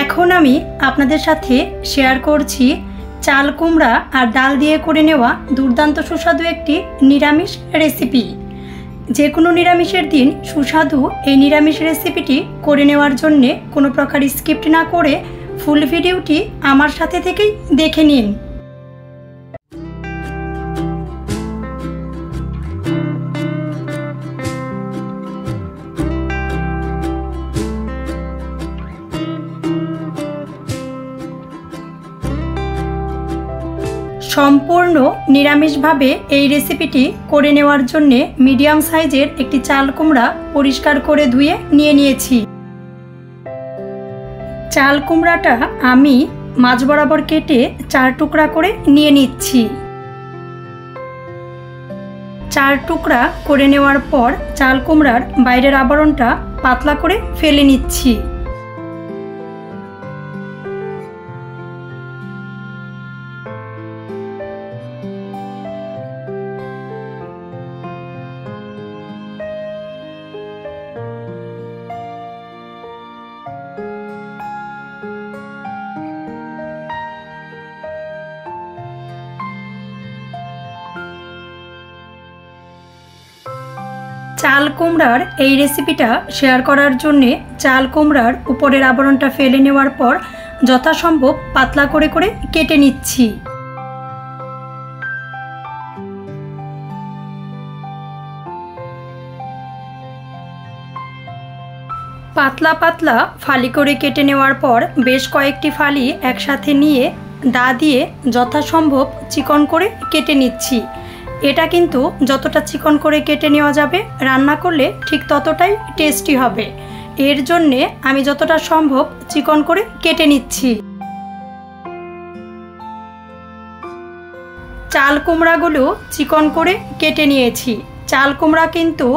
এখন আমি আপনাদের সাথে শেয়ার করছি চাল কুমড়া আর ডাল দিয়ে করে নেওয়া দুর্দান্ত সুস্বাদু একটি নিরামিষ রেসিপি। যে কোনো নিরামিষের দিন সুস্বাদু এই নিরামিষ রেসিপিটি করে নেওয়ার জন্যে কোনো প্রকার স্কিপ না করে ফুল ভিডিওটি আমার সাথে থেকেই দেখে নিন। সম্পূর্ণ নিরামিষভাবে এই রেসিপিটি করে নেওয়ার জন্য মিডিয়াম সাইজের একটি চাল কুমড়া পরিষ্কার করে ধুয়ে নিয়ে নিয়েছি। চাল কুমড়াটা আমি মাঝ বরাবর কেটে 4 টুকরা করে নিয়ে নিচ্ছি। 4 টুকরা করে নেওয়ার পর চাল কুমড়ার বাইরের আবরণটা পাতলা করে ফেলে নিচ্ছি। চাল কুমড়ার এই রেসিপিটা শেয়ার করার জন্যে চাল কুমড়ার উপরের আবরণটা ফেলে নেওয়ার পর যথাসম্ভব পাতলা করে করে কেটে নিচ্ছি। পাতলা পাতলা ফালি করে কেটে নেওয়ার পর বেশ কয়েকটি ফালি একসাথে নিয়ে দা দিয়ে যথাসম্ভব চিকন করে কেটে নিচ্ছি। এটা কিন্তু যতটা চিকন করে কেটে নেওয়া যাবে রান্না করলে ঠিক ততটাই টেস্টি হবে। এর জন্যে আমি যতটা সম্ভব চিকন করে কেটে নিচ্ছি। চাল কুমড়াগুলো চিকন করে কেটে নিয়েছি। চাল কুমড়া কিন্তু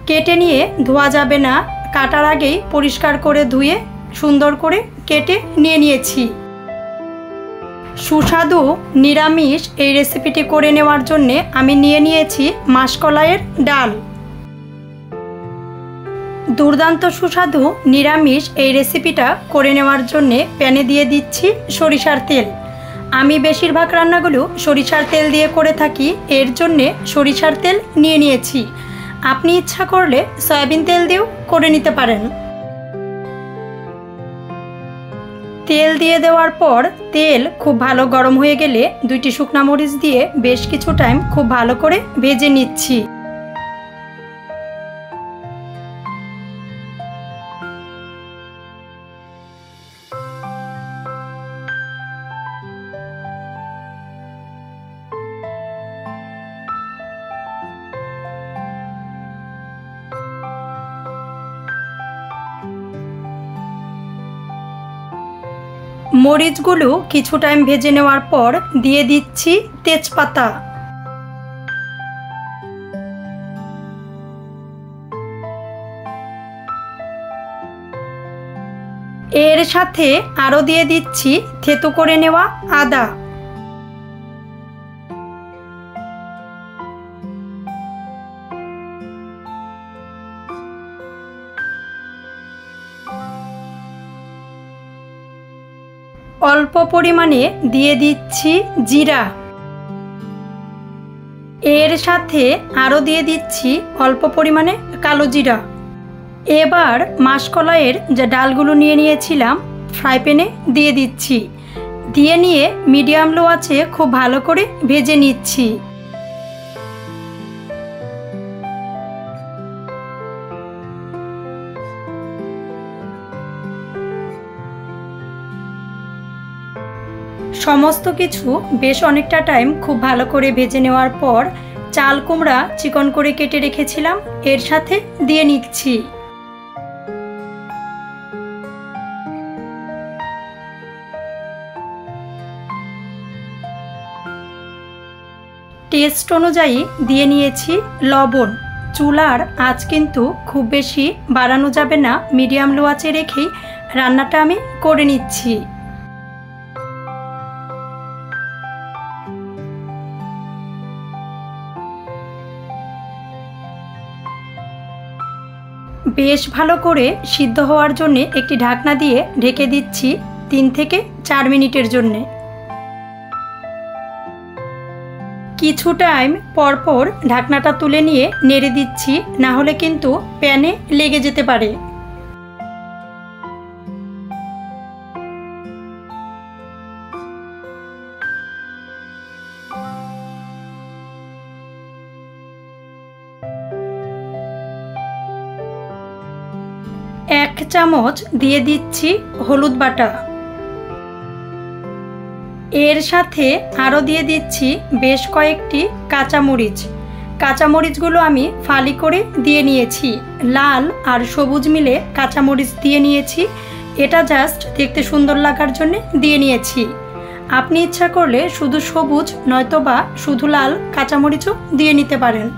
কেটে নিয়ে ধোয়া যাবে না, কাটার আগেই পরিষ্কার করে ধুয়ে সুন্দর করে কেটে নিয়ে নিয়েছি। সুস্বাদু নিরামিষ এই রেসিপিটি করে নেওয়ার জন্যে আমি নিয়ে নিয়েছি মাসকলাইয়ের ডাল। দুর্দান্ত সুস্বাদু নিরামিষ এই রেসিপিটা করে নেওয়ার জন্যে প্যানে দিয়ে দিচ্ছি সরিষার তেল। আমি বেশিরভাগ রান্নাগুলো সরিষার তেল দিয়ে করে থাকি, এর জন্যে সরিষার তেল নিয়ে নিয়েছি। আপনি ইচ্ছা করলে সয়াবিন তেল দিয়েও করে নিতে পারেন। তেল দিয়ে দেওয়ার পর তেল খুব ভালো গরম হয়ে গেলে 2টি শুকনা মরিচ দিয়ে বেশ কিছু টাইম খুব ভালো করে ভেজে নিচ্ছি। মরিচগুলো কিছু টাইম ভেজে নেওয়ার পর দিয়ে দিচ্ছি তেজপাতা। এর সাথে আরও দিয়ে দিচ্ছি থেতো করে নেওয়া আদা। অল্প পরিমাণে দিয়ে দিচ্ছি জিরা। এর সাথে আরও দিয়ে দিচ্ছি অল্প পরিমাণে কালো জিরা। এবার মাসকলাইয়ের যে ডালগুলো নিয়ে নিয়েছিলাম ফ্রাই প্যানে দিয়ে দিচ্ছি। দিয়ে নিয়ে মিডিয়াম লো আঁচে খুব ভালো করে ভেজে নিচ্ছি। সমস্ত কিছু বেশ অনেকটা টাইম খুব ভালো করে ভেজে নেওয়ার পর চাল কুমড়া চিকন করে কেটে রেখেছিলাম এর সাথে দিয়ে নিচ্ছি। টেস্ট অনুযায়ী দিয়ে নিয়েছি লবণ। চুলার আঁচ কিন্তু খুব বেশি বাড়ানো যাবে না, মিডিয়াম লো আঁচে রেখেই রান্নাটা আমি করে নিচ্ছি। বেশ ভালো করে সিদ্ধ হওয়ার জন্য একটি ঢাকনা দিয়ে ঢেকে দিচ্ছি 3 থেকে 4 মিনিটের জন্যে। কিছু টাইম পরপর ঢাকনাটা তুলে নিয়ে নেড়ে দিচ্ছি, না হলে কিন্তু প্যানে লেগে যেতে পারে। এক চামচ দিয়ে দিচ্ছি হলুদ বাটা। এর সাথে আরও দিয়ে দিচ্ছি বেশ কয়েকটি কাঁচামরিচ। কাঁচামরিচগুলো আমি ফালি করে দিয়ে নিয়েছি, লাল আর সবুজ মিলে কাঁচামরিচ দিয়ে নিয়েছি। এটা জাস্ট দেখতে সুন্দর লাগার জন্য দিয়ে নিয়েছি। আপনি ইচ্ছা করলে শুধু সবুজ নয়তোবা শুধু লাল কাঁচামরিচও দিয়ে নিতে পারেন।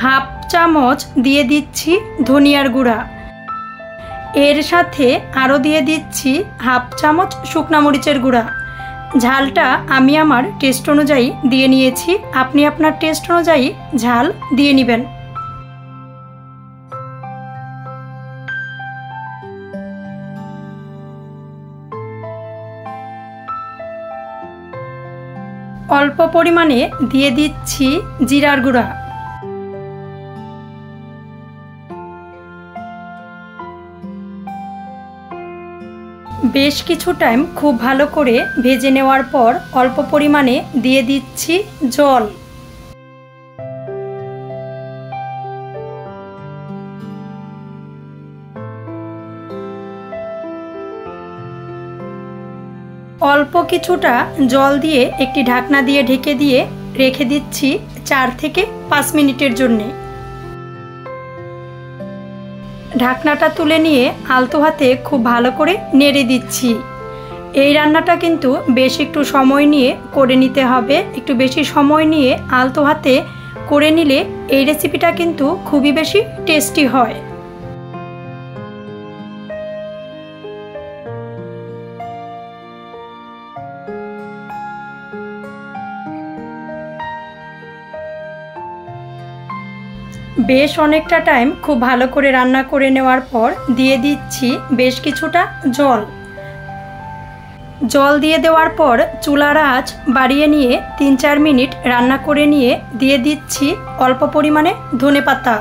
হাফ চামচ দিয়ে দিচ্ছি ধনিয়ার গুঁড়া। এর সাথে আরও দিয়ে দিচ্ছি হাফ চামচ শুকনা মরিচের গুঁড়া। ঝালটা আমি আমার টেস্ট অনুযায়ী দিয়ে নিয়েছি, আপনি আপনার টেস্ট অনুযায়ী ঝাল দিয়ে নেবেন। অল্প পরিমাণে দিয়ে দিচ্ছি জিরার গুঁড়া। বেশ কিছু টাইম খুব ভালো করে ভেজে নেওয়ার পর অল্প পরিমাণে দিয়ে দিচ্ছি জল। অল্প কিছুটা জল দিয়ে একটি ঢাকনা দিয়ে ঢেকে দিয়ে রেখে দিচ্ছি 4 থেকে 5 মিনিটের জন্যে। ঢাকনাটা তুলে নিয়ে আলতো হাতে খুব ভালো করে নেড়ে দিচ্ছি। এই রান্নাটা কিন্তু বেশ একটু সময় নিয়ে করে নিতে হবে। একটু বেশি সময় নিয়ে আলতো হাতে করে নিলে এই রেসিপিটা কিন্তু খুবই বেশি টেস্টি হয়। বেশ অনেকটা টাইম খুব ভালো করে রান্না করে নেওয়ার পর দিয়ে দিচ্ছি বেশ কিছুটা জল। জল দিয়ে দেওয়ার পর চুলার আঁচ বাড়িয়ে নিয়ে 3-4 মিনিট রান্না করে নিয়ে দিয়ে দিচ্ছি অল্প পরিমাণে ধনেপাতা।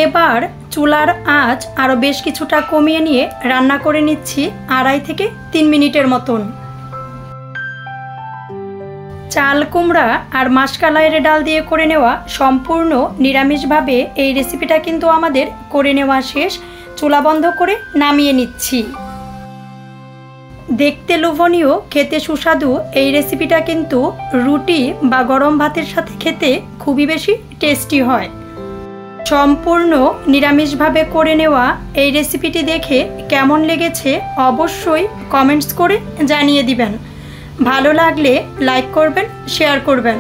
এবার চুলার আঁচ আরও বেশ কিছুটা কমিয়ে নিয়ে রান্না করে নিচ্ছি 2.5 থেকে 3 মিনিটের মতন। চাল কুমড়া আর মাসকালাইয়ের ডাল দিয়ে করে নেওয়া সম্পূর্ণ নিরামিষভাবে এই রেসিপিটা কিন্তু আমাদের করে নেওয়া শেষ। চুলা বন্ধ করে নামিয়ে নিচ্ছি। দেখতে লোভনীয়, খেতে সুস্বাদু এই রেসিপিটা কিন্তু রুটি বা গরম ভাতের সাথে খেতে খুবই বেশি টেস্টি হয়। সম্পূর্ণ নিরামিষভাবে করে নেওয়া এই রেসিপিটি দেখে কেমন লেগেছে অবশ্যই কমেন্টস করে জানিয়ে দিবেন। ভালো লাগলে লাইক করবেন, শেয়ার করবেন।